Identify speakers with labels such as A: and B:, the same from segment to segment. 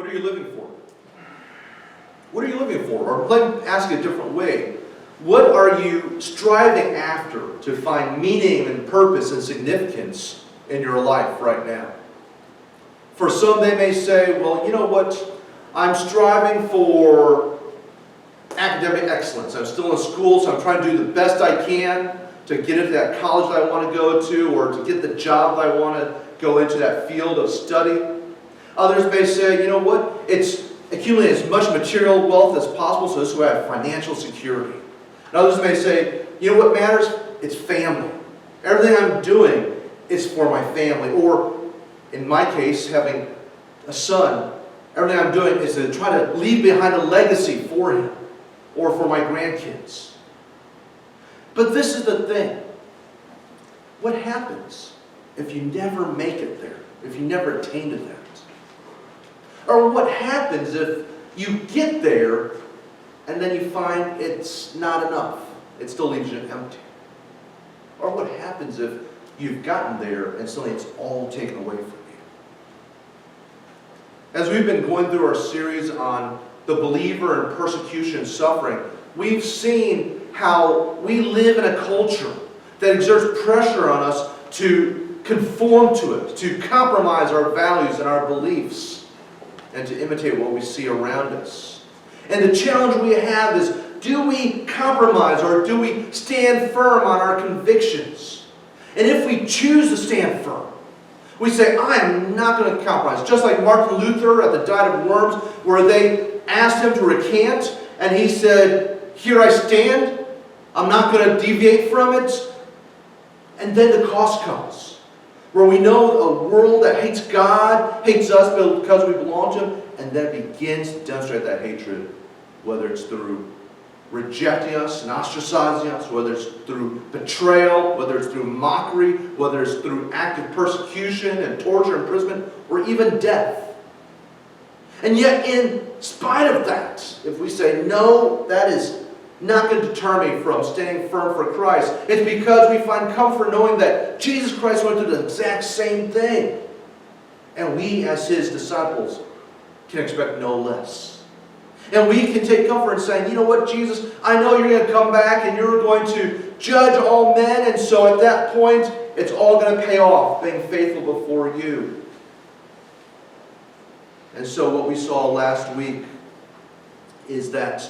A: What are you living for? What are you living for? Or let me ask you a different way. What are you striving after to find meaning and purpose and significance in your life right now? For some, they may say, well, you know what? I'm striving for academic excellence. I'm still in school, so I'm trying to do the best I can to get into that college that I want to go to, or to get the job that I want to go into, that field of study. Others may say, you know what? It's accumulate as much material wealth as possible so this way I have financial security. And others may say, you know what matters? It's family. Everything I'm doing is for my family. Or, in my case, having a son, everything I'm doing is to try to leave behind a legacy for him or for my grandkids. But this is the thing. What happens if you never make it there? If you never attain to that? Or what happens if you get there and then you find it's not enough? It still leaves you empty. Or what happens if you've gotten there and suddenly it's all taken away from you? As we've been going through our series on the believer and persecution and suffering, we've seen how we live in a culture that exerts pressure on us to conform to it, to compromise our values and our beliefs, and to imitate what we see around us. And the challenge we have is, do we compromise or do we stand firm on our convictions? And if we choose to stand firm, we say, I am not going to compromise. Just like Martin Luther at the Diet of Worms, where they asked him to recant, and he said, here I stand. I'm not going to deviate from it. And then the cost comes, where we know a world that hates God, hates us because we belong to Him, and then begins to demonstrate that hatred, whether it's through rejecting us and ostracizing us, whether it's through betrayal, whether it's through mockery, whether it's through active persecution and torture, imprisonment, or even death. And yet, in spite of that, if we say, no, that is not going to deter me from staying firm for Christ, it's because we find comfort knowing that Jesus Christ went through the exact same thing. And we, as His disciples, can expect no less. And we can take comfort in saying, you know what, Jesus, I know you're going to come back and you're going to judge all men, and so at that point, it's all going to pay off, being faithful before you. And so what we saw last week is that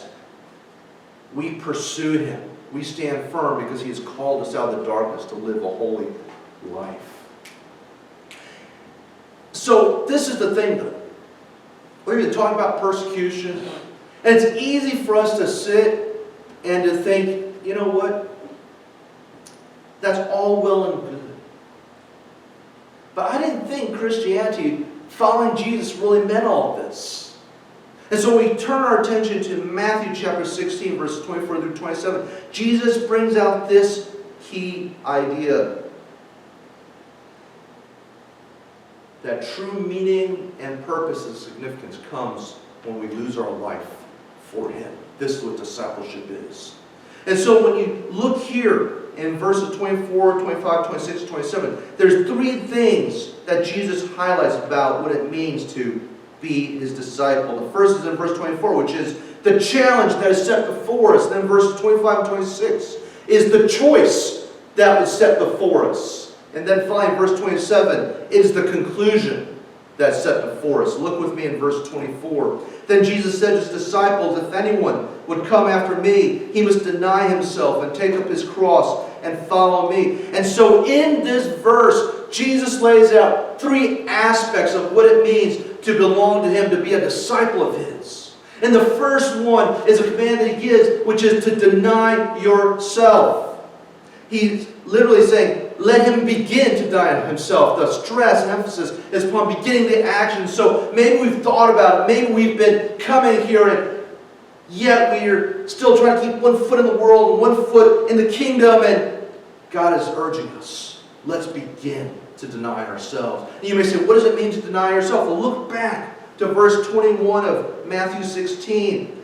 A: we pursue Him. We stand firm because He has called us out of the darkness to live a holy life. So this is the thing, though. We've been talking about persecution, and it's easy for us to sit and to think, you know what? That's all well and good. But I didn't think Christianity, following Jesus, really meant all this. And so we turn our attention to Matthew chapter 16, verses 24 through 27. Jesus brings out this key idea that true meaning and purpose and significance comes when we lose our life for Him. This is what discipleship is. And so when you look here in verses 24, 25, 26, 27, there's three things that Jesus highlights about what it means to be His disciple. The first is in verse 24, which is the challenge that is set before us. Then verses 25 and 26 is the choice that was set before us. And then finally, verse 27 is the conclusion that's set before us. Look with me in verse 24. Then Jesus said to His disciples, if anyone would come after me, he must deny himself and take up his cross and follow me. And so in this verse, Jesus lays out three aspects of what it means to belong to Him, to be a disciple of His. And the first one is a command that He gives, which is to deny yourself. He's literally saying, let him begin to deny himself. The stress and emphasis is upon beginning the action. So maybe we've thought about it. Maybe we've been coming here and yet we're still trying to keep one foot in the world and one foot in the kingdom. And God is urging us, let's begin to deny ourselves. And you may say, what does it mean to deny yourself? Well, look back to verse 21 of Matthew 16.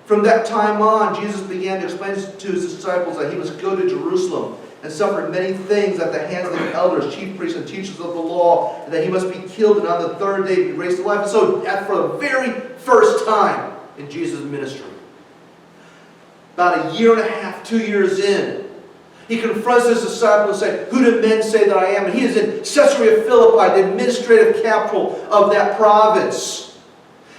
A: From that time on, Jesus began to explain to His disciples that He must go to Jerusalem and suffered many things at the hands of the elders, chief priests, and teachers of the law, and that he must be killed, and on the third day be raised to life. And so, for the very first time in Jesus' ministry, about a year and a half, 2 years in, he confronts his disciples and says, "Who do men say that I am?" And he is in Caesarea Philippi, the administrative capital of that province.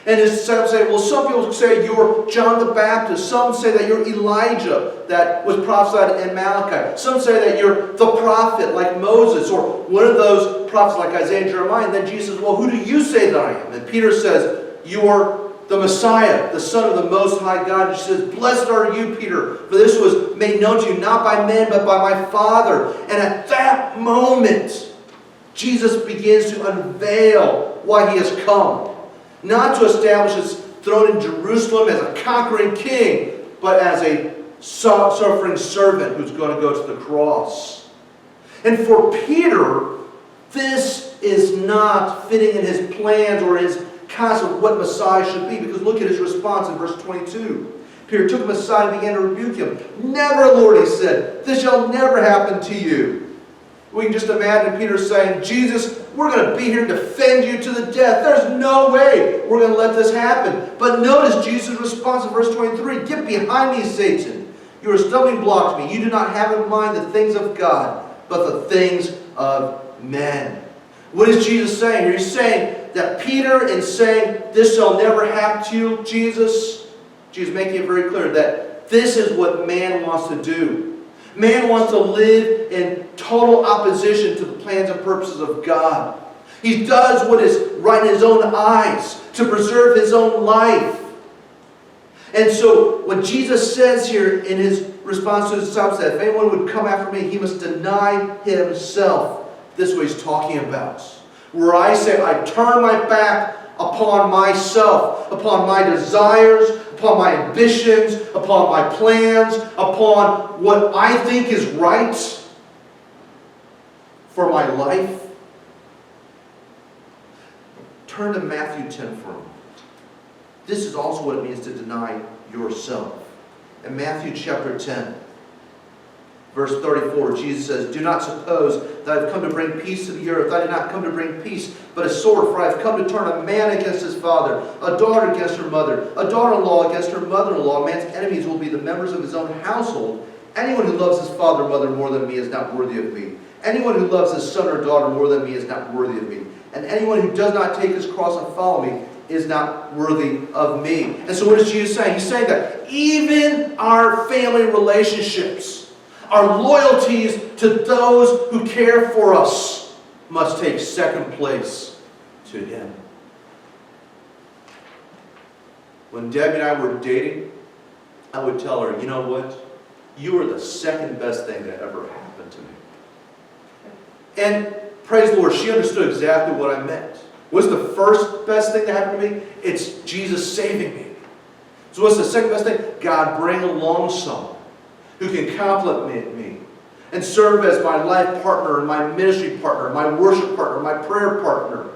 A: And his disciples say, well, some people say you're John the Baptist. Some say that you're Elijah that was prophesied in Malachi. Some say that you're the prophet like Moses, or one of those prophets like Isaiah and Jeremiah. And then Jesus says, well, who do you say that I am? And Peter says, you're the Messiah, the Son of the Most High God. And she says, blessed are you, Peter, for this was made known to you, not by men, but by my Father. And at that moment, Jesus begins to unveil why he has come. Not to establish his throne in Jerusalem as a conquering king, but as a suffering servant who's going to go to the cross. And for Peter, this is not fitting in his plans or his concept of what Messiah should be. Because look at his response in verse 22. Peter took him aside and began to rebuke him. "Never, Lord," he said, "this shall never happen to you." We can just imagine Peter saying, "Jesus, we're going to be here to defend you to the death. There's no way we're going to let this happen." But notice Jesus' response in verse 23. "Get behind me, Satan. You are a stumbling block to me. You do not have in mind the things of God, but the things of men." What is Jesus saying here? He's saying that Peter, in saying, "This shall never happen to you," Jesus making it very clear that this is what man wants to do. Man wants to live in total opposition to the plans and purposes of God. He does what is right in his own eyes to preserve his own life. And so what Jesus says here in his response to his disciples, that if anyone would come after me, he must deny himself. This is what he's talking about. Where I say, I turn my back upon myself, upon my desires, upon my ambitions, upon my plans, upon what I think is right for my life. Turn to Matthew 10 for a moment. This is also what it means to deny yourself. In Matthew chapter 10, verse 34, Jesus says, "Do not suppose that I have come to bring peace to the earth. I did not come to bring peace, but a sword. For I have come to turn a man against his father, a daughter against her mother, a daughter-in-law against her mother-in-law. A man's enemies will be the members of his own household. Anyone who loves his father or mother more than me is not worthy of me. Anyone who loves his son or daughter more than me is not worthy of me. And anyone who does not take his cross and follow me is not worthy of me." And so what is Jesus saying? He's saying that even our family relationships, our loyalties to those who care for us, must take second place to him. When Debbie and I were dating, I would tell her, "You know what? You are the second best thing that ever happened to me." And praise the Lord, she understood exactly what I meant. What's the first best thing that happened to me? It's Jesus saving me. So what's the second best thing? God bring along someone who can compliment me and serve as my life partner and my ministry partner, my worship partner, my prayer partner.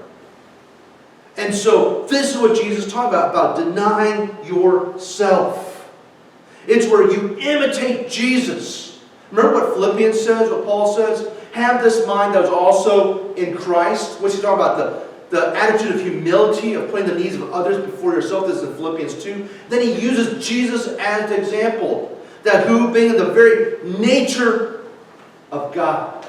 A: And so this is what Jesus is talking about denying yourself. It's where you imitate Jesus. Remember what Philippians says, what Paul says? Have this mind that was also in Christ. What's he talking about? The attitude of humility, of putting the needs of others before yourself. This is in Philippians 2. Then he uses Jesus as an example. That who, being in the very nature of God,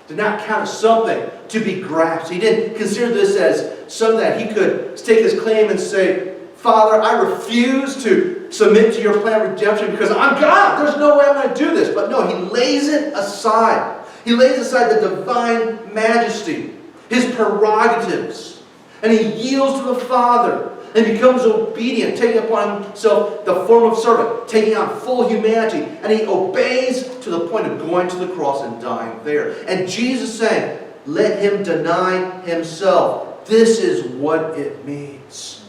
A: did not count as something to be grasped. He didn't consider this as something that he could take his claim and say, "Father, I refuse to submit to your plan of redemption because I'm God. There's no way I'm going to do this." But no, he lays it aside. He lays aside the divine majesty, his prerogatives, and he yields to the Father. And becomes obedient, taking upon himself the form of servant, taking on full humanity. And he obeys to the point of going to the cross and dying there. And Jesus saying, let him deny himself. This is what it means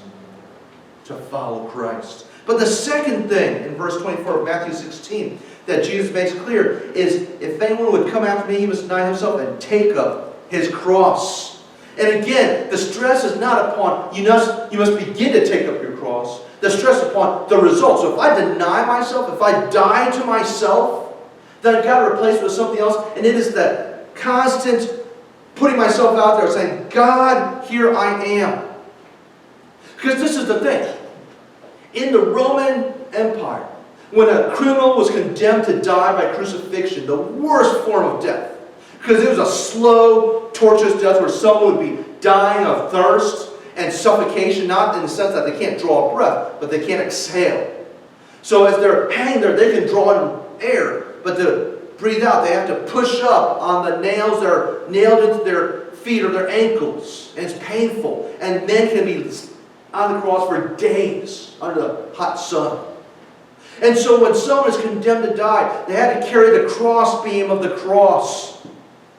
A: to follow Christ. But the second thing in verse 24 of Matthew 16 that Jesus makes clear is, if anyone would come after me, he must deny himself and take up his cross. And again, the stress is not upon, you must begin to take up your cross. The stress upon the result. So if I deny myself, if I die to myself, That I've got to replace it with something else. And it is that constant putting myself out there saying, God, here I am. Because this is the thing. In the Roman Empire, when a criminal was condemned to die by crucifixion, the worst form of death, because it was a slow, torturous death where someone would be dying of thirst and suffocation, not in the sense that they can't draw a breath, but they can't exhale. So as they're hanging there, they can draw in air, but to breathe out, they have to push up on the nails that are nailed into their feet or their ankles, and it's painful. And men can be on the cross for days under the hot sun. And so when someone is condemned to die, they had to carry the crossbeam of the cross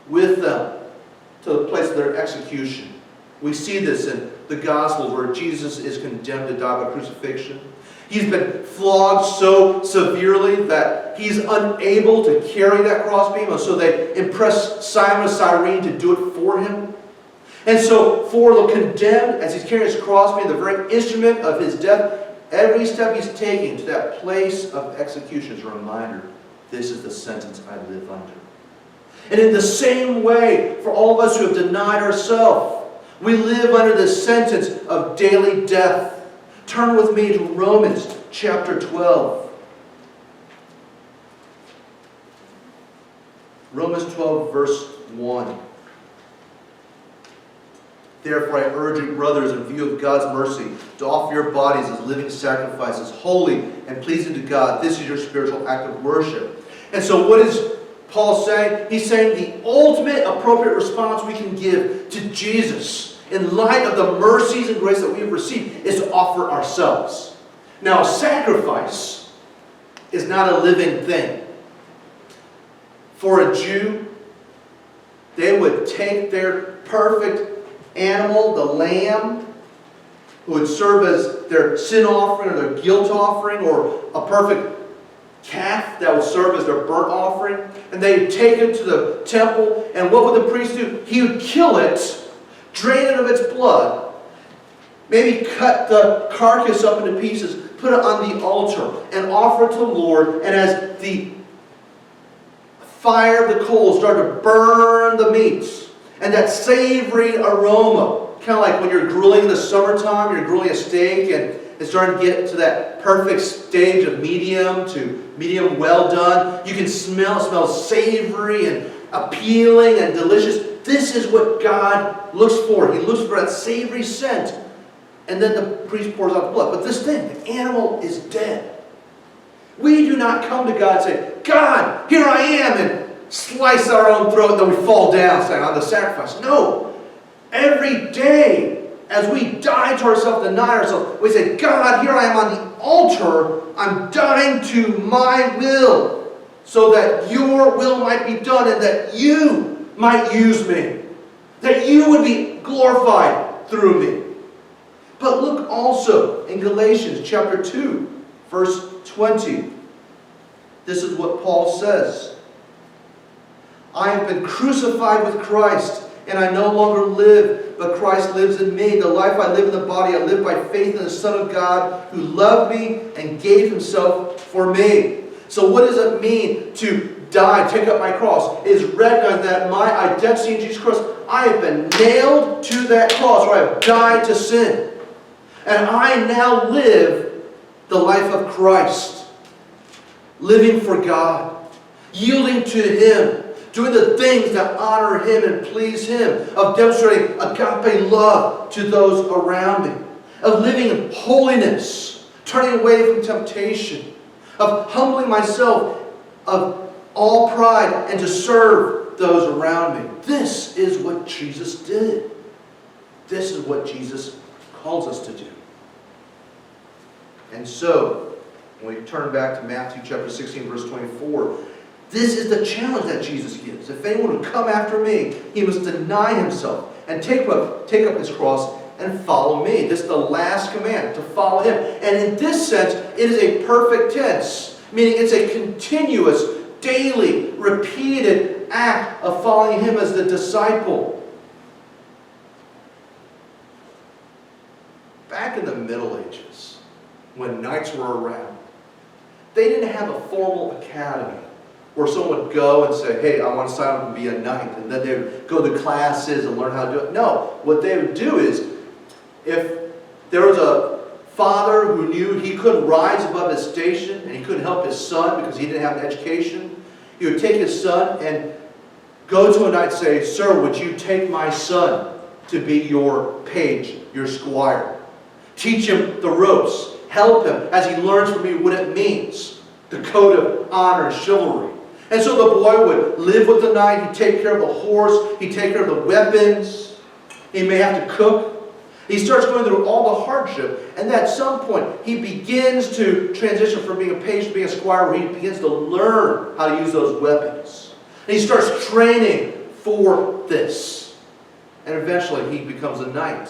A: with them to the place of their execution. We see this in the Gospels where Jesus is condemned to die by crucifixion. He's been flogged so severely that he's unable to carry that crossbeam, and so they impress Simon of Cyrene to do it for him. And so for the condemned, as he's carrying his crossbeam, the very instrument of his death, every step he's taking to that place of execution is a reminder, this is the sentence I live under. And in the same way, for all of us who have denied ourselves, we live under the sentence of daily death. Turn with me to Romans chapter 12. Romans 12, verse 1. Therefore I urge you, brothers, in view of God's mercy, to offer your bodies as living sacrifices, holy and pleasing to God. This is your spiritual act of worship. And so what is Paul saying? He's saying the ultimate appropriate response we can give to Jesus in light of the mercies and grace that we have received is to offer ourselves. Now, a sacrifice is not a living thing. For a Jew, they would take their perfect animal, the lamb, who would serve as their sin offering or their guilt offering, or a perfect calf that would serve as their burnt offering, and they'd take it to the temple, and what would the priest do? He would kill it, drain it of its blood, maybe cut the carcass up into pieces, put it on the altar, and offer it to the Lord, and as the fire of the coals started to burn the meats, and that savory aroma, kind of like when you're grilling in the summertime, you're grilling a steak, and it's starting to get to that perfect stage of medium to medium well done. You can smell, it smells savory and appealing and delicious. This is what God looks for. He looks for that savory scent. And then the priest pours out the blood. But this thing, the animal is dead. We do not come to God and say, God, here I am, and slice our own throat, and then we fall down saying, on the sacrifice. No. Every day, as we die to ourselves, deny ourselves, we say, God, here I am on the altar. I'm dying to my will so that your will might be done and that you might use me. That you would be glorified through me. But look also in Galatians chapter 2, verse 20. This is what Paul says. I have been crucified with Christ, and I no longer live, but Christ lives in me. The life I live in the body, I live by faith in the Son of God, who loved me and gave himself for me. So what does it mean to die, take up my cross? It is recognizing that my identity in Jesus Christ, I have been nailed to that cross, where I have died to sin. And I now live the life of Christ, living for God, yielding to him, doing the things that honor him and please him, of demonstrating agape love to those around me, of living in holiness, turning away from temptation, of humbling myself of all pride and to serve those around me. This is what Jesus did. This is what Jesus calls us to do. And so, when we turn back to Matthew chapter 16, verse 24, this is the challenge that Jesus gives. If anyone would come after me, he must deny himself and take up his cross and follow me. This is the last command, to follow him. And in this sense, it is a perfect tense, meaning it's a continuous, daily, repeated act of following him as the disciple. Back in the Middle Ages, when knights were around, they didn't have a formal academy Or someone would go and say, hey, I want to sign up and be a knight. And then they would go to classes and learn how to do it. No, what they would do is, if there was a father who knew he couldn't rise above his station and he couldn't help his son because he didn't have an education, he would take his son and go to a knight and say, sir, would you take my son to be your page, your squire? Teach him the ropes. Help him as he learns from me what it means. The code of honor and chivalry. And so the boy would live with the knight. He'd take care of the horse. He'd take care of the weapons. He may have to cook. He starts going through all the hardship. And at some point, he begins to transition from being a page to being a squire, where he begins to learn how to use those weapons. And he starts training for this. And eventually, he becomes a knight.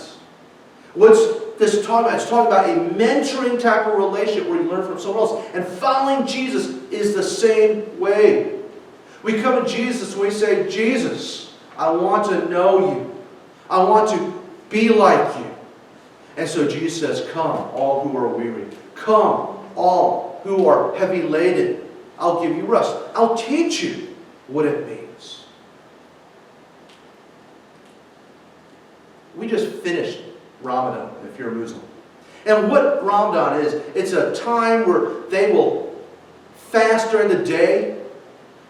A: What's this talking about? It's talking about a mentoring type of relationship where you learn from someone else. And following Jesus is the same way. We come to Jesus and we say, Jesus, I want to know you. I want to be like you. And so Jesus says, come, all who are weary. Come, all who are heavy laden. I'll give you rest. I'll teach you what it means. We just finished Ramadan, if you're a Muslim. And what Ramadan is, it's a time where they will fast during the day,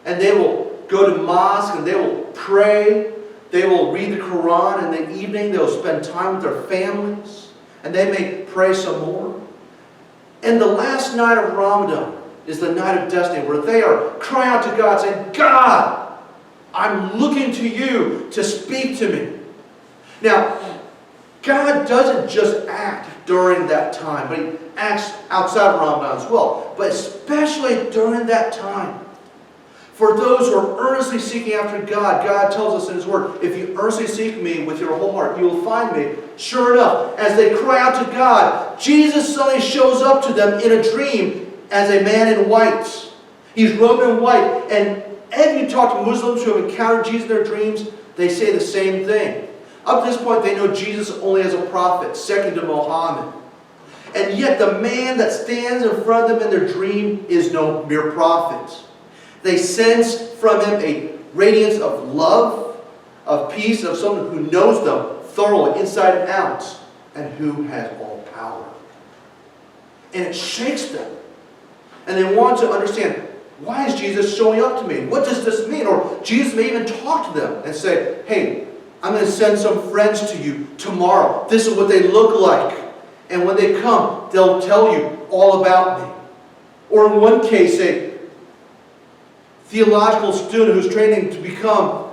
A: and they will go to mosque, and they will pray. They will read the Quran. In the evening, they'll spend time with their families, and they may pray some more. And the last night of Ramadan is the night of destiny, where they are crying out to God, saying, God, I'm looking to you to speak to me. Now, God doesn't just act during that time, but He acts outside of Ramadan as well. But especially during that time. For those who are earnestly seeking after God, God tells us in His Word, if you earnestly seek me with your whole heart, you will find me. Sure enough, as they cry out to God, Jesus suddenly shows up to them in a dream as a man in white. He's robed in white. And if you talk to Muslims who have encountered Jesus in their dreams, they say the same thing. Up to this point, they know Jesus only as a prophet, second to Muhammad. And yet the man that stands in front of them in their dream is no mere prophet. They sense from him a radiance of love, of peace, of someone who knows them thoroughly, inside and out, and who has all power. And it shakes them. And they want to understand, why is Jesus showing up to me? What does this mean? Or Jesus may even talk to them and say, hey, I'm going to send some friends to you tomorrow. This is what they look like. And when they come, they'll tell you all about me. Or in one case, a theological student who's training to become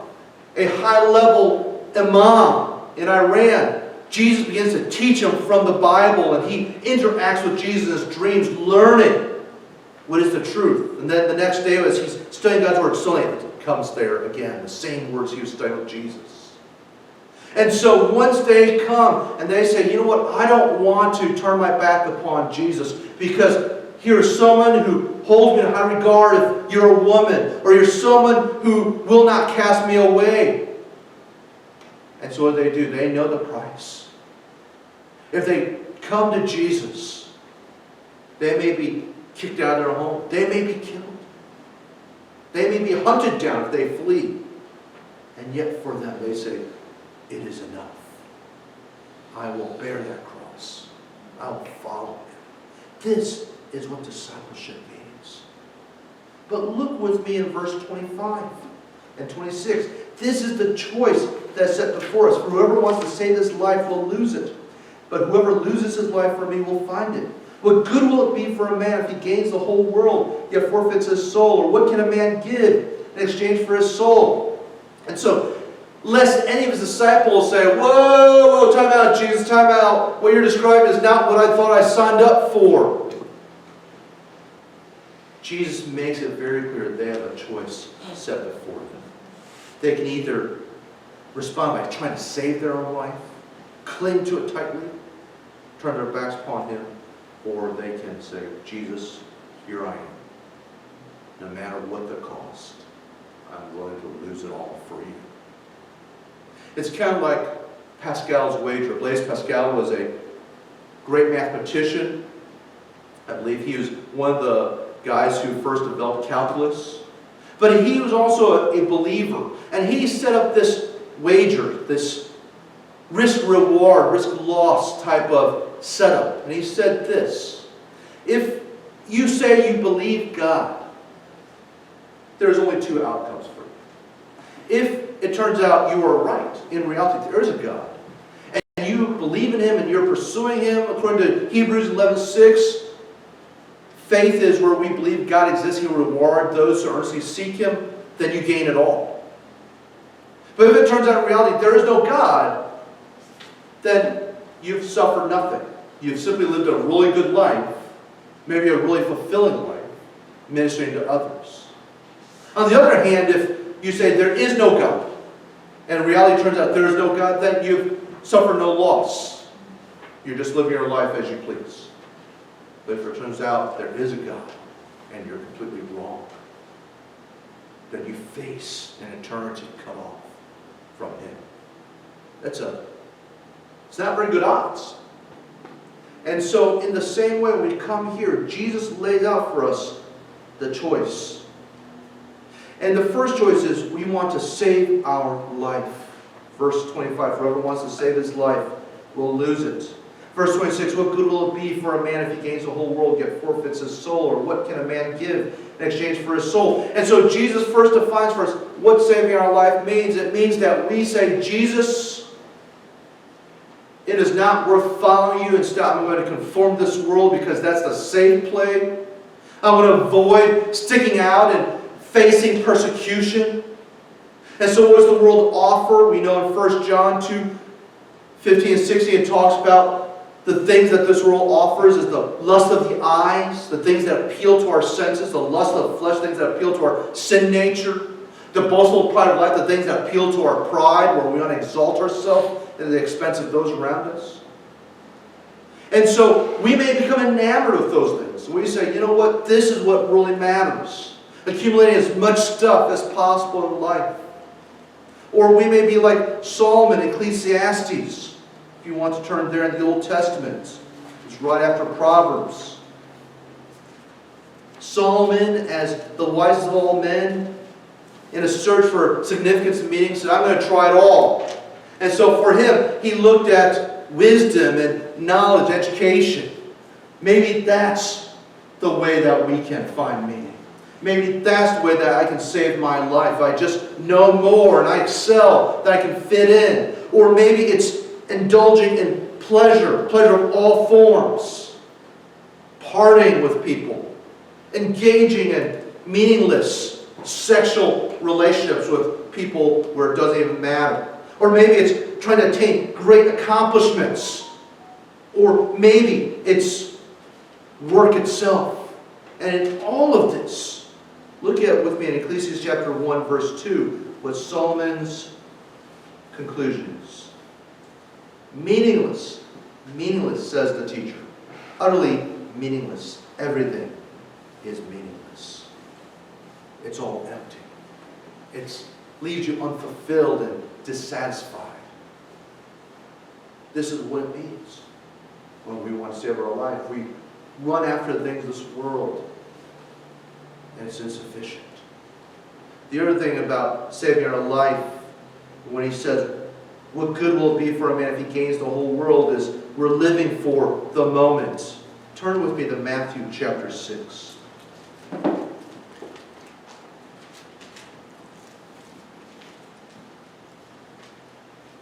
A: a high-level imam in Iran. Jesus begins to teach him from the Bible, and he interacts with Jesus in his dreams, learning what is the truth. And then the next day, as he's studying God's Word, suddenly it comes there again, the same words he was studying with Jesus. And so once they come and they say, you know what, I don't want to turn my back upon Jesus, because here's someone who holds me in high regard if you're a woman, or you're someone who will not cast me away. And so what do? They know the price. If they come to Jesus, they may be kicked out of their home. They may be killed. They may be hunted down if they flee. And yet for them, they say, it is enough. I will bear that cross. I will follow Him. This is what discipleship means. But look with me in verse 25 and 26. This is the choice that's set before us. For whoever wants to save this life will lose it. But whoever loses his life for me will find it. What good will it be for a man if he gains the whole world, yet forfeits his soul? Or what can a man give in exchange for his soul? And so, lest any of his disciples say, whoa, time out, Jesus, time out. What you're describing is not what I thought I signed up for. Jesus makes it very clear they have a choice set before them. They can either respond by trying to save their own life, cling to it tightly, turn their backs upon Him, or they can say, Jesus, here I am. No matter what the cost, I'm willing to lose it all for you. It's kind of like Pascal's wager. Blaise Pascal was a great But he was also a believer. And he set up this wager, this risk-reward, risk-loss type of setup. And he said this: if you say you believe God, there's only two outcomes for you. If it turns out you are right, in reality there is a God, and you believe in Him and you're pursuing Him, according to Hebrews 11:6, faith is where we believe God exists, He will reward those who earnestly seek Him, then you gain it all. But if it turns out in reality there is no God, then you've suffered nothing. You've simply lived a really good life, maybe a really fulfilling life, ministering to others. On the other hand, if you say there is no God, and in reality turns out there is no God, then you've suffered no loss. You're just living your life as you please. But if it turns out there is a God, and you're completely wrong, then you face an eternity cut off from Him. It's not very good odds. And so in the same way, when we come here, Jesus lays out for us the choice. And the first choice is we want to save our life. Verse 25, whoever wants to save his life will lose it. Verse 26, what good will it be for a man if he gains the whole world yet forfeits his soul? Or what can a man give in exchange for his soul? And so Jesus first defines for us what saving our life means. It means that we say, Jesus, it is not worth following you. Instead, I'm going to conform to this world because that's the safe play. I'm going to avoid sticking out and facing persecution. And so what does the world offer? We know in 1 John 2:15 and 16 it talks about the things that this world offers is the lust of the eyes, the things that appeal to our senses, the lust of the flesh, things that appeal to our sin nature, the boastful pride of life, the things that appeal to our pride, where we want to exalt ourselves at the expense of those around us. And so we may become enamored with those things. We say, you know what, this is what really matters. Accumulating as much stuff as possible in life. Or we may be like Solomon, Ecclesiastes. If you want to turn there in the Old Testament, it's right after Proverbs. Solomon, as the wisest of all men, in a search for significance and meaning, said, I'm going to try it all. And so for him, he looked at wisdom and knowledge, education. Maybe that's the way that we can find meaning. Maybe that's the way that I can save my life. I just know more and I excel, that I can fit in. Or maybe it's indulging in pleasure of all forms. Partying with people. Engaging in meaningless sexual relationships with people where it doesn't even matter. Or maybe it's trying to attain great accomplishments. Or maybe it's work itself. And in all of this, look at with me in Ecclesiastes chapter 1, verse 2, what Solomon's conclusion is. Meaningless, says the teacher. Utterly meaningless. Everything is meaningless. It's all empty. It leaves you unfulfilled and dissatisfied. This is what it means when we want to save our life. We run after the things of this world, and it's insufficient. The other thing about saving our life, when he says, what good will it be for a man if he gains the whole world, is we're living for the moment. Turn with me to Matthew chapter 6.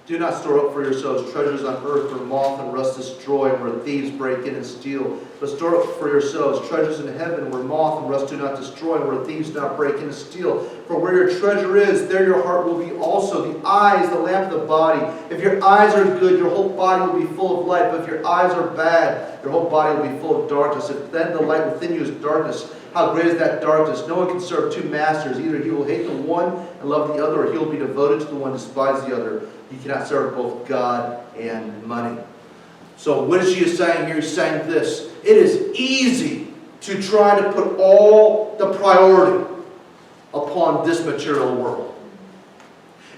A: Do not store up for yourselves treasures on earth where moth and rust destroy and where thieves break in and steal. But store up for yourselves treasures in heaven where moth and rust do not destroy and where thieves do not break in and steal. For where your treasure is, there your heart will be also. The eye is the lamp of the body. If your eyes are good, your whole body will be full of light. But if your eyes are bad, your whole body will be full of darkness. If then the light within you is darkness, how great is that darkness? No one can serve two masters. Either he will hate the one and love the other, or he will be devoted to the one and despise the other. You cannot serve both God and money. So what is she saying here? He's saying this. It is easy to try to put all the priority upon this material world.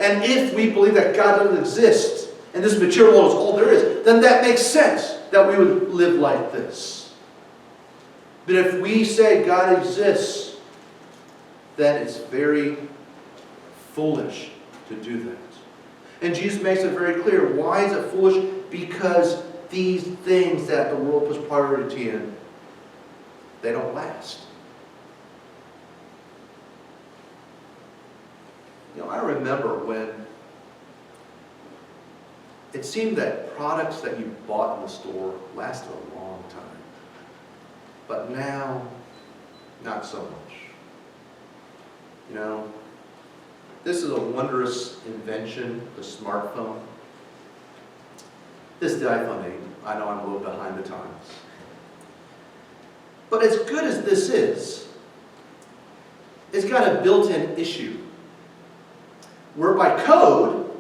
A: And if we believe that God doesn't exist, and this material world is all there is, then that makes sense that we would live like this. But if we say God exists, then it's very foolish to do that. And Jesus makes it very clear. Why is it foolish? Because these things that the world puts priority in, they don't last. I remember when it seemed that products that you bought in the store lasted a long time. But now, not so much. This is a wondrous invention, the smartphone. This is the iPhone 8. I know I'm a little behind the times. But as good as this is, it's got a built-in issue. Where by code,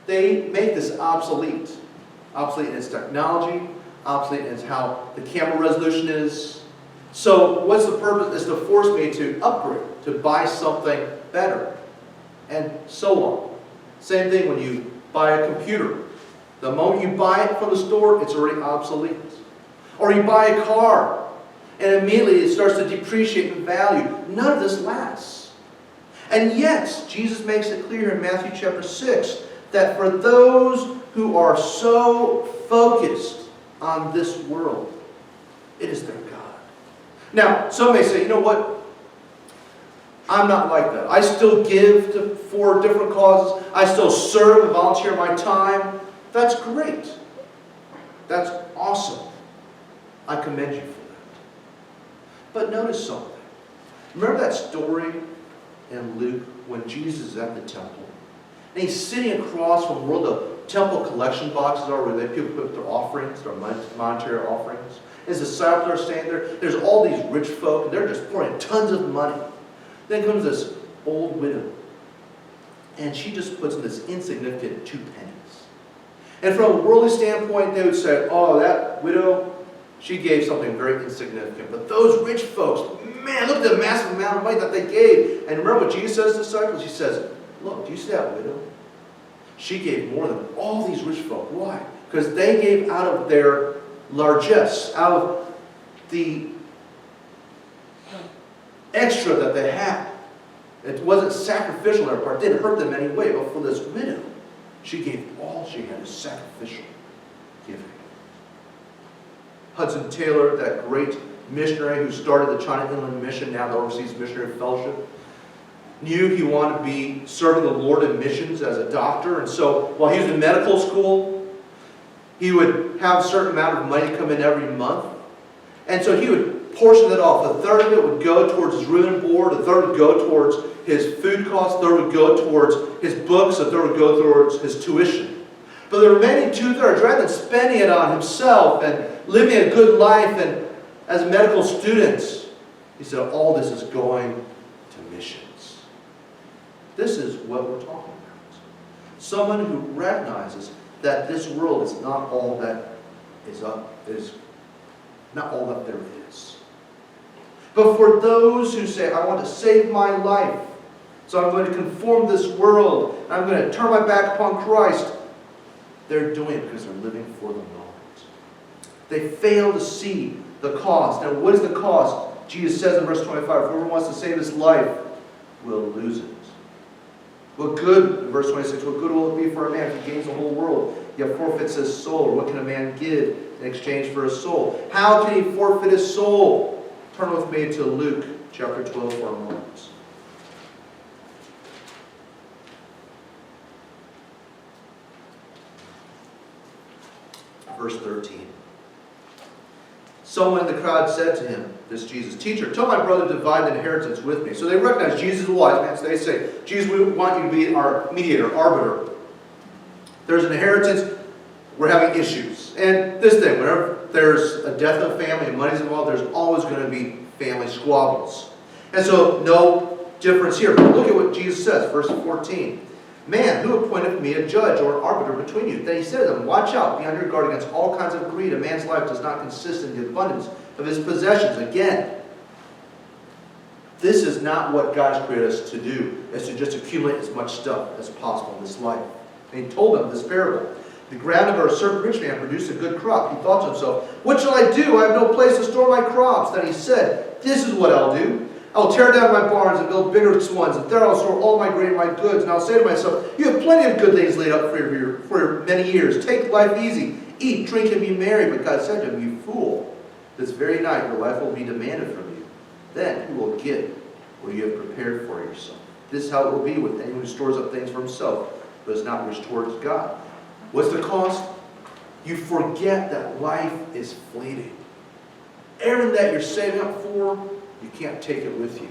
A: they make this obsolete. Obsolete in its technology, obsolete in how the camera resolution is. So what's the purpose? Is to force me to upgrade, to buy something better, and so on. Same thing when you buy a computer. The moment you buy it from the store, it's already obsolete. Or you buy a car, and immediately it starts to depreciate in value. None of this lasts. And yet, Jesus makes it clear in Matthew chapter 6 that for those who are so focused on this world, it is their God. Now, some may say, you know what? I'm not like that. I still give for different causes. I still serve and volunteer my time. That's great. That's awesome. I commend you for that. But notice something. Remember that story in Luke when Jesus is at the temple? And he's sitting across from where the temple collection boxes are, where people put their offerings, their monetary offerings. His disciples are standing there. There's all these rich folk, and they're just pouring tons of money. Then comes this old widow, and she just puts in this insignificant 2 pennies. And from a worldly standpoint, they would say, oh, that widow, she gave something very insignificant. But those rich folks, man, look at the massive amount of money that they gave. And remember what Jesus says to the disciples? He says, look, do you see that widow? She gave more than all these rich folk. Why? Because they gave out of their largesse, out of the extra that they had. It wasn't sacrificial on their part. It didn't hurt them in any way. But for this widow, she gave all she had as sacrificial giving. Hudson Taylor, that great missionary who started the China Inland Mission, now the Overseas Missionary Fellowship, knew he wanted to be serving the Lord in missions as a doctor. And so while he was in medical school, he would have a certain amount of money come in every month. And so he would portion it off. A third of it would go towards his room and board, a third would go towards his food costs, a third would go towards his books, a third would go towards his tuition. But the remaining 2/3, rather than spending it on himself and living a good life and as a medical student, he said, all this is going to missions. This is what we're talking about. Someone who recognizes that this world is not all that is not all that there is. But for those who say, I want to save my life, so I'm going to conform this world, and I'm going to turn my back upon Christ, they're doing it because they're living for the moment. They fail to see the cost. Now, what is the cost? Jesus says in verse 25, whoever wants to save his life will lose it. What good, in verse 26, what good will it be for a man if he gains the whole world, yet forfeits his soul? Or what can a man give in exchange for his soul? How can he forfeit his soul? Turn with me to Luke chapter 12 for a moment. Verse 13. Someone in the crowd said to him, this Jesus, teacher, tell my brother to divide the inheritance with me. So they recognize Jesus is a wise man. So they say, Jesus, we want you to be our mediator, arbiter. There's an inheritance. We're having issues. And this thing, whenever there's a death of a family and money's involved, there's always going to be family squabbles. And so no difference here. But look at what Jesus says, verse 14. Man, who appointed me a judge or arbiter between you? Then he said to them, watch out, be on your guard against all kinds of greed. A man's life does not consist in the abundance of his possessions. Again, this is not what God has created us to do, is to just accumulate as much stuff as possible in this life. And he told them this parable. The ground of a certain rich man produced a good crop. He thought to himself, what shall I do? I have no place to store my crops. Then he said, this is what I'll do. I'll tear down my barns and build bigger ones, and there I'll store all my grain and my goods. And I'll say to myself, you have plenty of good things laid up for many years. Take life easy. Eat, drink, and be merry. But God said to him, you fool, this very night your life will be demanded from you. Then who will get what you have prepared for yourself? This is how it will be with anyone who stores up things for himself, but is not rich towards God. What's the cost? You forget that life is fleeting. Everything that you're saving up for, you can't take it with you.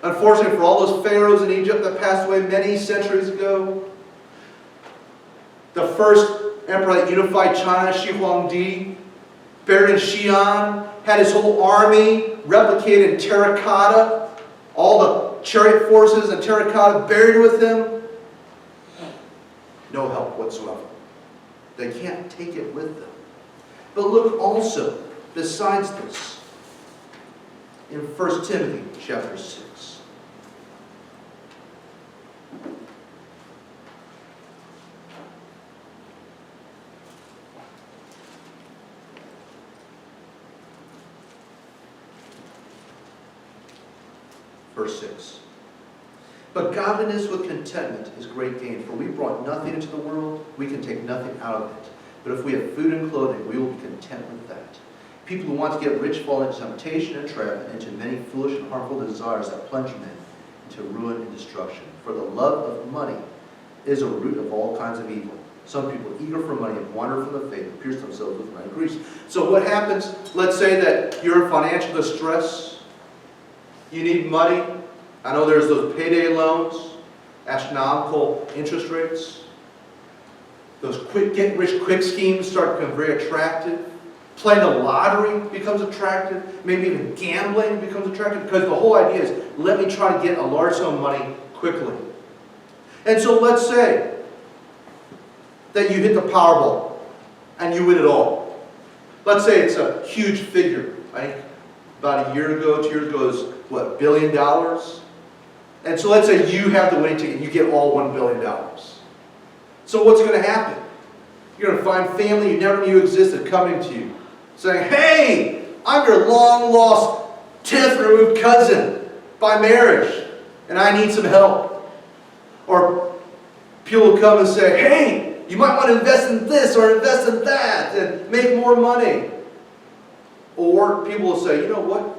A: Unfortunately, for all those pharaohs in Egypt that passed away many centuries ago, the first emperor that unified China, Shi Huangdi, buried in Xi'an, had his whole army replicated in terracotta, all the chariot forces in terracotta buried with him. No help whatsoever. They can't take it with them. But look also, besides this, in 1 Timothy chapter 6. Verse 6. But godliness with contentment is great gain, for we brought nothing into the world, we can take nothing out of it. But if we have food and clothing, we will be content with that. People who want to get rich fall into temptation and trap, and into many foolish and harmful desires that plunge men into ruin and destruction. For the love of money is a root of all kinds of evil. Some people, eager for money, have wandered from the faith and pierced themselves with many griefs. So what happens, let's say that you're in financial distress, you need money. I know there's those payday loans, astronomical interest rates. Those get rich quick schemes start to become very attractive. Playing the lottery becomes attractive. Maybe even gambling becomes attractive, because the whole idea is, let me try to get a large sum of money quickly. And so let's say that you hit the Powerball and you win it all. Let's say it's a huge figure. I think about a year ago, 2 years ago, it was what, $1 billion? And so let's say you have the winning ticket and you get all $1 billion. So what's going to happen? You're going to find family you never knew existed coming to you, saying, hey, I'm your long-lost 10th removed cousin by marriage, and I need some help. Or people will come and say, hey, you might want to invest in this or invest in that and make more money. Or people will say, you know what?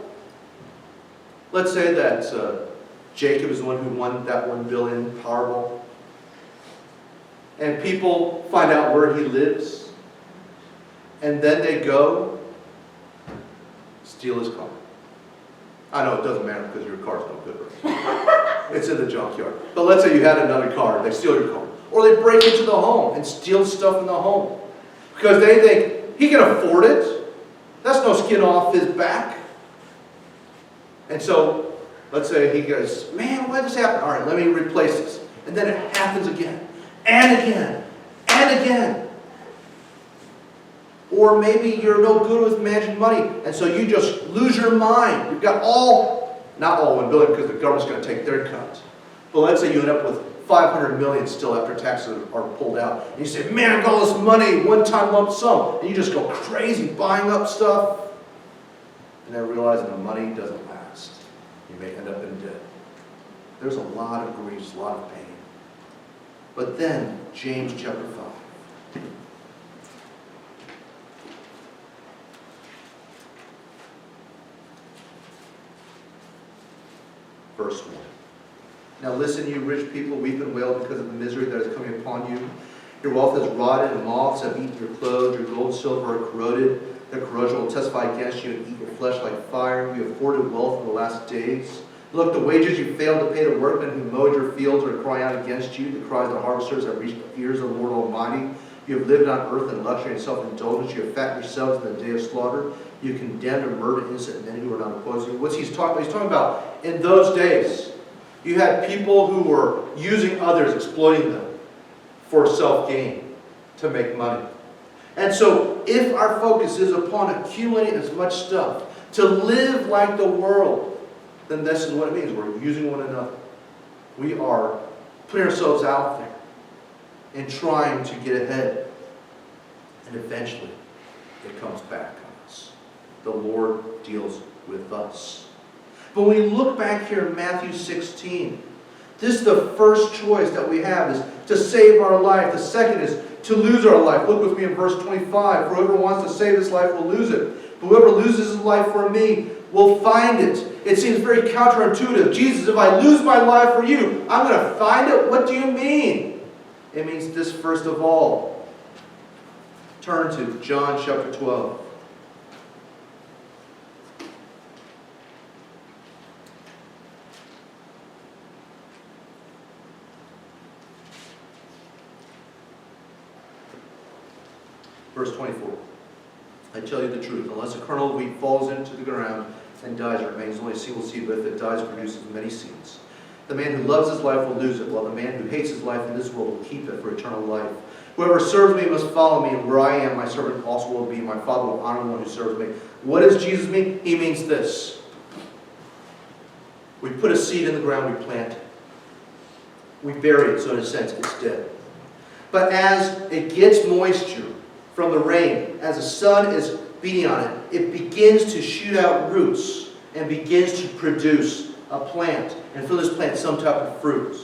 A: Let's say that Jacob is the one who won that $1 billion Powerball. And people find out where he lives. And then they go steal his car. I know it doesn't matter because your car's no good, right? It's in the junkyard. But let's say you had another car, they steal your car. Or they break into the home and steal stuff in the home. Because they think, he can afford it. That's no skin off his back. And so, let's say he goes, man, why did this happen? All right, let me replace this. And then it happens again, and again, and again. Or maybe you're no good with managing money, and so you just lose your mind. You've got not all $1 billion because the government's going to take their cut. But let's say you end up with $500 million still after taxes are pulled out. And you say, man, I got all this money, one-time lump sum. And you just go crazy buying up stuff. And then realizing the money doesn't last. You may end up in debt. There's a lot of griefs, a lot of pain. But then, James chapter 5. Verse 1. Now listen, you rich people, weep and wail because of the misery that is coming upon you. Your wealth is rotted, and moths have eaten your clothes. Your gold and silver are corroded. Their corrosion will testify against you and eat your flesh like fire. You have hoarded wealth in the last days. Look, the wages you failed to pay the workmen who mowed your fields are crying out against you. The cries of the harvesters have reached the ears of the Lord Almighty. You have lived on earth in luxury and self-indulgence. You have fattened yourselves in the day of slaughter. You condemned and murdered innocent men who were not opposed to you. What's he's talking about? He's talking about in those days, you had people who were using others, exploiting them for self-gain, to make money. And so, if our focus is upon accumulating as much stuff, to live like the world, then this is what it means. We're using one another. We are putting ourselves out there and trying to get ahead. And eventually, it comes back on us. The Lord deals with us. But when we look back here in Matthew 16, this is the first choice that we have, is to save our life. The second is to lose our life. Look with me in verse 25. For whoever wants to save his life will lose it. But whoever loses his life for me will find it. It seems very counterintuitive. Jesus, if I lose my life for you, I'm going to find it? What do you mean? It means this first of all. Turn to John chapter 12. Verse 24. I tell you the truth, unless a kernel of wheat falls into the ground and dies, it remains only a single seed, but if it dies, it produces many seeds. The man who loves his life will lose it, while the man who hates his life in this world will keep it for eternal life. Whoever serves me must follow me, and where I am, my servant also will be. My Father will honor the one who serves me. What does Jesus mean? He means this. We put a seed in the ground, we plant it. We bury it, so in a sense, it's dead. But as it gets moisture from the rain, as the sun is beating on it, it begins to shoot out roots and begins to produce a plant. And from this plant, some type of fruit.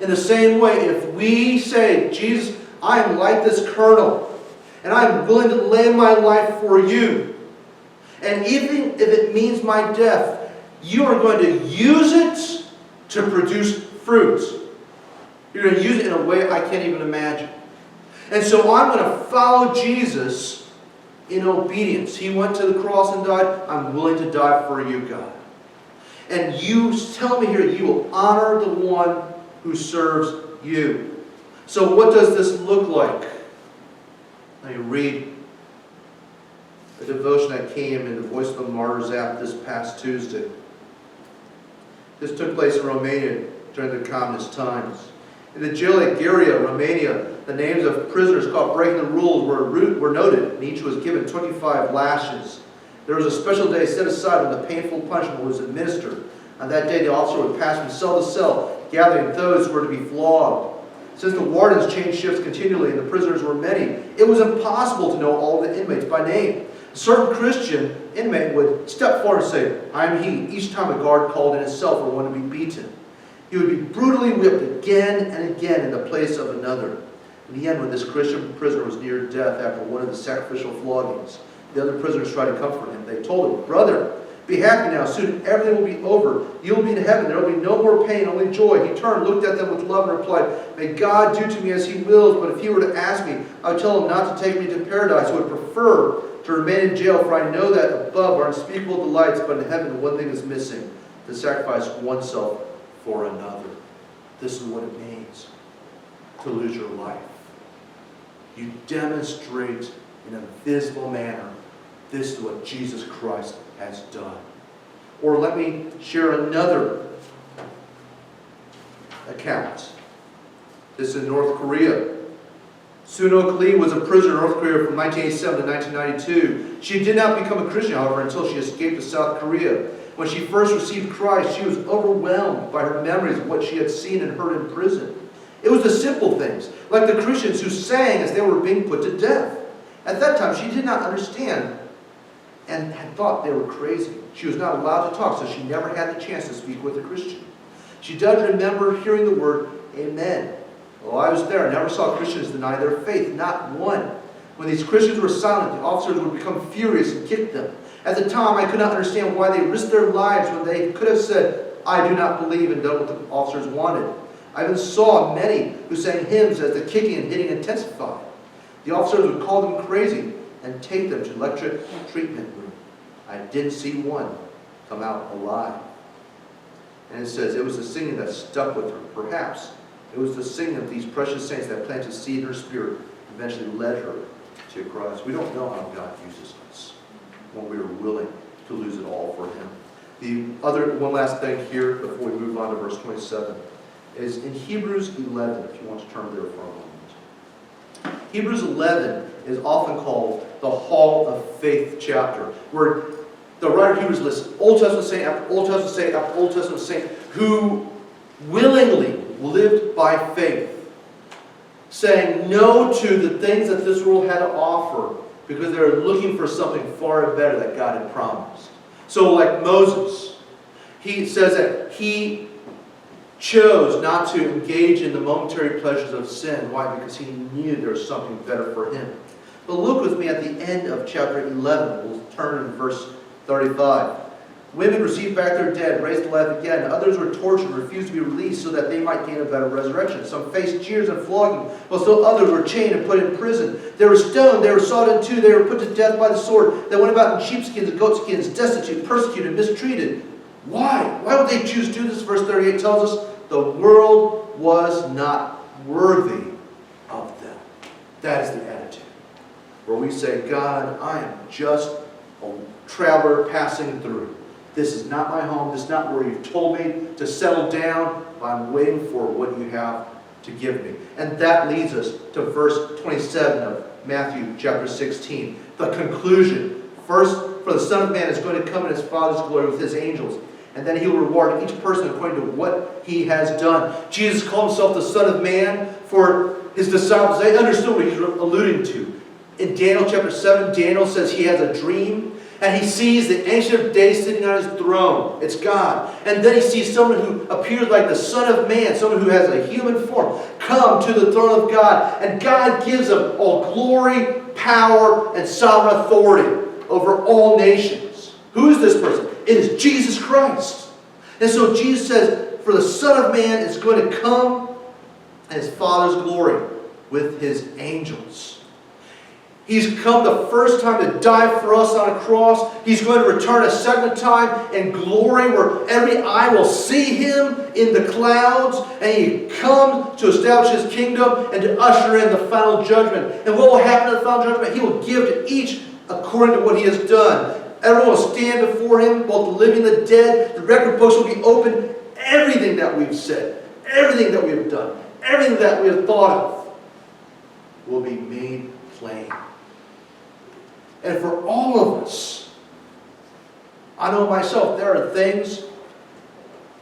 A: In the same way, if we say, Jesus, I am like this kernel, and I am willing to lay my life for you, and even if it means my death, you are going to use it to produce fruit. You're going to use it in a way I can't even imagine. And so I'm going to follow Jesus in obedience. He went to the cross and died. I'm willing to die for you, God. And you tell me here, you will honor the one who serves you. So what does this look like? Now you read a devotion that came in the Voice of the Martyrs app this past Tuesday. This took place in Romania during the communist times. In the jail at Gherea, Romania, the names of prisoners caught breaking the rules were noted, and each was given 25 lashes. There was a special day set aside when the painful punishment was administered. On that day, the officer would pass from cell to cell, gathering those who were to be flogged. Since the wardens changed shifts continually and the prisoners were many, it was impossible to know all the inmates by name. A certain Christian inmate would step forward and say, I am he, each time a guard called in his cell for one to be beaten. He would be brutally whipped again and again in the place of another. In the end, when this Christian prisoner was near death after one of the sacrificial floggings, the other prisoners tried to comfort him. They told him, Brother, be happy now. Soon everything will be over. You will be in heaven. There will be no more pain, only joy. He turned, looked at them with love, and replied, May God do to me as he wills, but if he were to ask me, I would tell him not to take me to paradise. I would prefer to remain in jail, for I know that above are unspeakable delights, but in heaven one thing is missing, to sacrifice oneself for another. This is what it means to lose your life. You demonstrate in a visible manner, this is what Jesus Christ has done. Or let me share another account. This is in North Korea. Soon-Ok Lee was a prisoner in North Korea from 1987 to 1992. She did not become a Christian, however, until she escaped to South Korea. When she first received Christ, she was overwhelmed by her memories of what she had seen and heard in prison. It was the simple things, like the Christians who sang as they were being put to death. At that time, she did not understand and had thought they were crazy. She was not allowed to talk, so she never had the chance to speak with a Christian. She does remember hearing the word, Amen. While I was there, I never saw Christians deny their faith, not one. When these Christians were silent, the officers would become furious and kick them. At the time, I could not understand why they risked their lives when they could have said, I do not believe, and done what the officers wanted. I even saw many who sang hymns as the kicking and hitting intensified. The officers would call them crazy and take them to electric treatment room. I didn't see one come out alive. And it says, it was the singing that stuck with her. Perhaps it was the singing of these precious saints that planted seed in her spirit, eventually led her to Christ. We don't know how God uses us when we are willing to lose it all for him. One last thing here before we move on to verse 27 is in Hebrews 11, if you want to turn there for a moment. Hebrews 11 is often called the Hall of Faith chapter, where the writer of Hebrews lists Old Testament saint after Old Testament saint after Old Testament saint who willingly lived by faith, saying no to the things that this world had to offer because they were looking for something far better that God had promised. So like Moses, He says that he chose not to engage in the momentary pleasures of sin. Why? Because he knew there was something better for him. But look with me at the end of chapter 11. We'll turn in verse 35. Women received back their dead, raised to life again. Others were tortured, refused to be released so that they might gain a better resurrection. Some faced jeers and flogging, while still others were chained and put in prison. They were stoned, they were sawed in two, they were put to death by the sword. They went about in sheepskins and goatskins, destitute, persecuted, mistreated. Why? Why would they choose to do this? Verse 38 tells us, the world was not worthy of them. That is the attitude. Where we say, God, I am just a traveler passing through. This is not my home. This is not where you've told me to settle down. But I'm waiting for what you have to give me. And that leads us to verse 27 of Matthew chapter 16. The conclusion. First, for the Son of Man is going to come in his Father's glory with his angels. And then he will reward each person according to what he has done. Jesus called himself the Son of Man for his disciples. They understood what he's alluding to. In Daniel chapter 7, Daniel says he has a dream. And he sees the Ancient of Days sitting on his throne. It's God. And then he sees someone who appears like the Son of Man, someone who has a human form, come to the throne of God. And God gives him all glory, power, and sovereign authority over all nations. Who is this person? It is Jesus Christ. And so Jesus says, for the Son of Man is going to come in his Father's glory with his angels. He's come the first time to die for us on a cross. He's going to return a second time in glory where every eye will see him in the clouds. And he comes to establish his kingdom and to usher in the final judgment. And what will happen in the final judgment? He will give to each according to what he has done. Everyone will stand before him, both the living and the dead. The record books will be open. Everything that we've said, everything that we have done, everything that we have thought of will be made plain. And for all of us, I know myself, there are things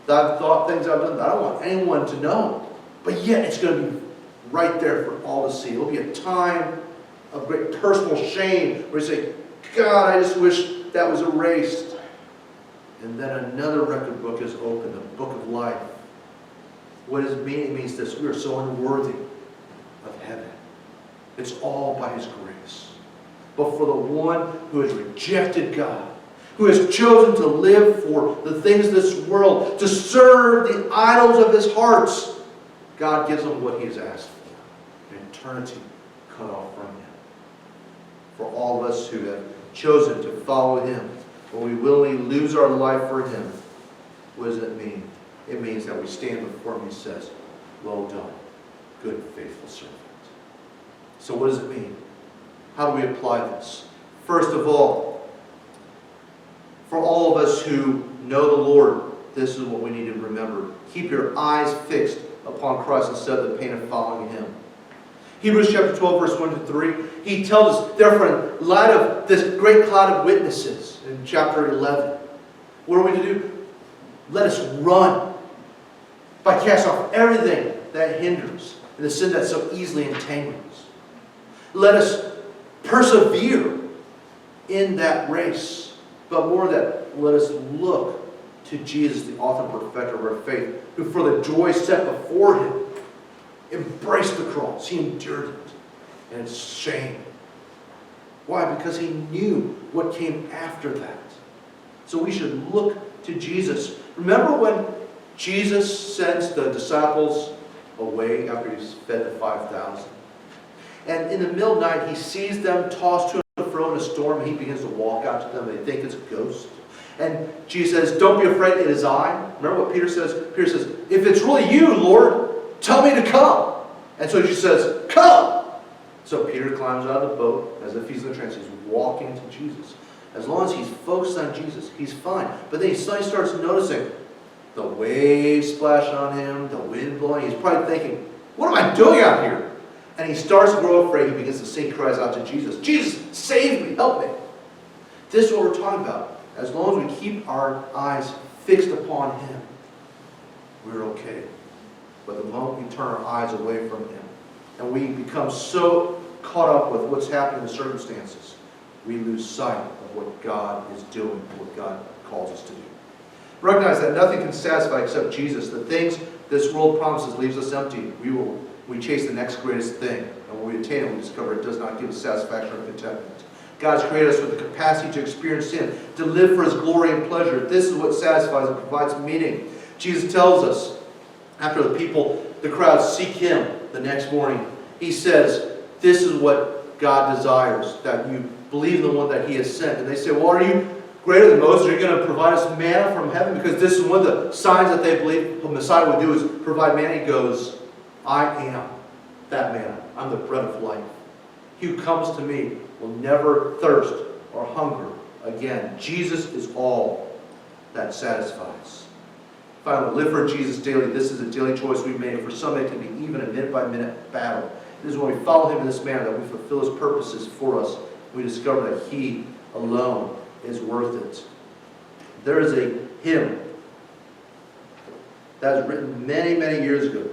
A: that I've thought, things I've done that I don't want anyone to know. But yet it's going to be right there for all to see. It will be a time of great personal shame where you say, God, I just wish that was erased. And then another record book is opened, the book of life. What does it mean? It means this: we are so unworthy of heaven. It's all by his grace. But for the one who has rejected God, who has chosen to live for the things of this world, to serve the idols of his hearts, God gives him what he has asked for: an eternity cut off from him. For all of us who have chosen to follow him, when we willingly lose our life for him, what does it mean? It means that we stand before him and he says, well done, good and faithful servant. So what does it mean? How do we apply this? First of all, for all of us who know the Lord, this is what we need to remember. Keep your eyes fixed upon Christ instead of the pain of following him. Hebrews chapter 12, verse 1 to 3, he tells us, therefore, in light of this great cloud of witnesses in chapter 11, what are we to do? Let us run by casting off everything that hinders and the sin that so easily entangles. Let us persevere in that race. But more than that, let us look to Jesus, the author and perfecter of our faith, who for the joy set before him embraced the cross. He endured it. And it's shame. Why? Because he knew what came after that. So we should look to Jesus. Remember when Jesus sends the disciples away after he's fed the 5,000? And in the middle of the night, he sees them tossed to and fro in a storm, and he begins to walk out to them. They think it's a ghost. And Jesus says, don't be afraid, it is I. Remember what Peter says? Peter says, if it's really you, Lord, tell me to come. And so Jesus says, come. So Peter climbs out of the boat as if he's in the trance. He's walking to Jesus. As long as he's focused on Jesus, he's fine. But then he suddenly starts noticing the waves splashing on him, the wind blowing. He's probably thinking, what am I doing out here? And he starts to grow afraid. He begins to sing, cries out to Jesus, Jesus, save me, help me. This is what we're talking about. As long as we keep our eyes fixed upon him, we're okay. But the moment we turn our eyes away from him, and we become so caught up with what's happening in the circumstances, we lose sight of what God is doing and what God calls us to do. Recognize that nothing can satisfy except Jesus. The things this world promises leaves us empty. We chase the next greatest thing. And when we attain it, we discover it does not give us satisfaction or contentment. God's created us with the capacity to experience Him, to live for His glory and pleasure. This is what satisfies and provides meaning. Jesus tells us, after the crowd seek Him the next morning, He says, this is what God desires, that you believe in the one that He has sent. And they say, well, are you greater than Moses? Are you going to provide us manna from heaven? Because this is one of the signs that they believe the Messiah would do, is provide manna. He goes, I am that manna. I'm the bread of life. He who comes to me will never thirst or hunger again. Jesus is all that satisfies. If I want to live for Jesus daily, this is a daily choice we make. For some, it can be even a minute-by-minute battle. It is when we follow Him in this manner that we fulfill His purposes for us. We discover that He alone is worth it. There is a hymn that was written many, many years ago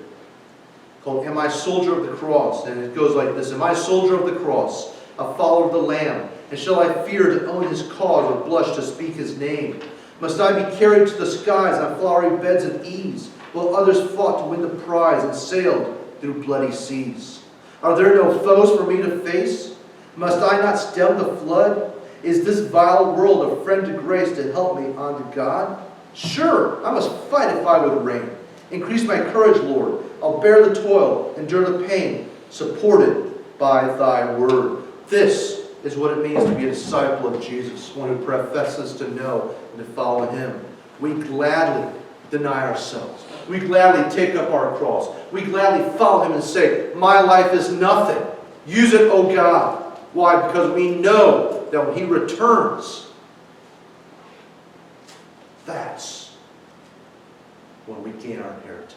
A: called Am I Soldier of the Cross? And it goes like this. Am I a soldier of the cross, a follower of the Lamb? And shall I fear to own His cause or blush to speak His name? Must I be carried to the skies on flowery beds of ease, while others fought to win the prize and sailed through bloody seas? Are there no foes for me to face? Must I not stem the flood? Is this vile world a friend to grace to help me on to God? Sure, I must fight if I would reign. Increase my courage, Lord. I'll bear the toil, endure the pain, supported by Thy word. This is what it means to be a disciple of Jesus, one who professes to know and to follow Him. We gladly deny ourselves. We gladly take up our cross. We gladly follow Him and say, my life is nothing. Use it, O God. Why? Because we know that when He returns, that's when we gain our inheritance.